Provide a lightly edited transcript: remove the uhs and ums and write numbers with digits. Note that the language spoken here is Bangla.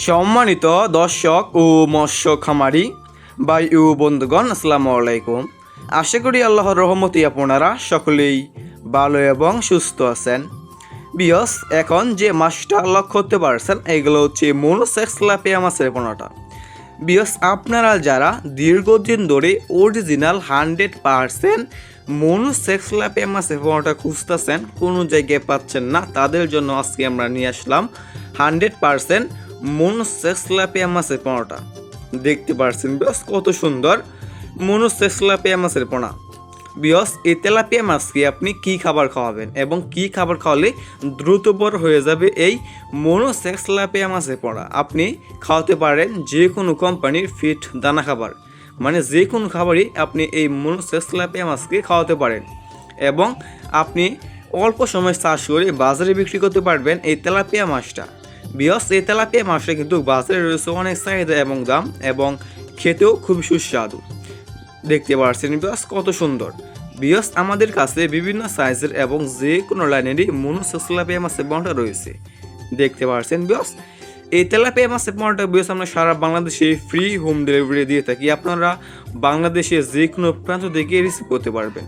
সম্মানিত দর্শক ও মৎস্য খামারি ভাই ও বন্ধুগণ, আসসালামু আলাইকুম। আশা করি আল্লাহর রহমতে আপনারা সকলেই ভালো এবং সুস্থ আছেন। বিয়স, এখন যে মাছটা লক্ষ্য করতে পারছেন এগুলো হচ্ছে মনোসেক্স তেলাপিয়া মাছের পোনাটা। বিয়স, আপনারা যারা দীর্ঘদিন ধরে অরিজিনাল 100% মনোসেক্স তেলাপিয়া মাছের পোনাটা খুঁজতেছেন, কোনো জায়গায় পাচ্ছেন না, তাদের জন্য আজকে আমরা নিয়ে আসলাম 100% মনোসেক্স তেলাপিয়া মাছের পোনাটা। দেখতে পাচ্ছেন বিয়স কত সুন্দর মনোসেক্স তেলাপিয়া মাছের পোনা। বিয়স, এই তেলাপিয়া মাছকে আপনি কি খাবার খাওয়াবেন এবং কি খাবার খাওয়ালে দ্রুত বড় হয়ে যাবে এই মনোসেক্স তেলাপিয়া মাছের পোনা? আপনি খাওয়াতে পারেন যে কোনো কোম্পানির ফিড দানা খাবার, মানে যে কোনো খাবারই আপনি এই মনোসেক্স তেলাপিয়া মাছকে খাওয়াতে পারেন এবং আপনি অল্প সময় চাষ করে বাজারে বিক্রি করতে পারবেন এই তেলাপিয়া মাছটা। বিয়স, এই তেলাপিয়া মাছটা কিন্তু বাজারে রয়েছে অনেক চাহিদা এবং দাম, এবং খেতেও খুব সুস্বাদু। দেখতে পাচ্ছেন বিয়স কত সুন্দর। বিয়স, আমাদের কাছে বিভিন্ন সাইজের এবং যে কোনো লাইনেরই মনোসেক্স তেলাপিয়া মাছের পোনাটা রয়েছে। দেখতে পাচ্ছেন বিয়স, এই তেলাপিয়া মাছের পোনাটা বিয়স আমরা সারা বাংলাদেশে ফ্রি হোম ডেলিভারি দিয়ে থাকি। আপনারা বাংলাদেশে যে কোনো প্রান্ত থেকে রিসিভ করতে পারবেন।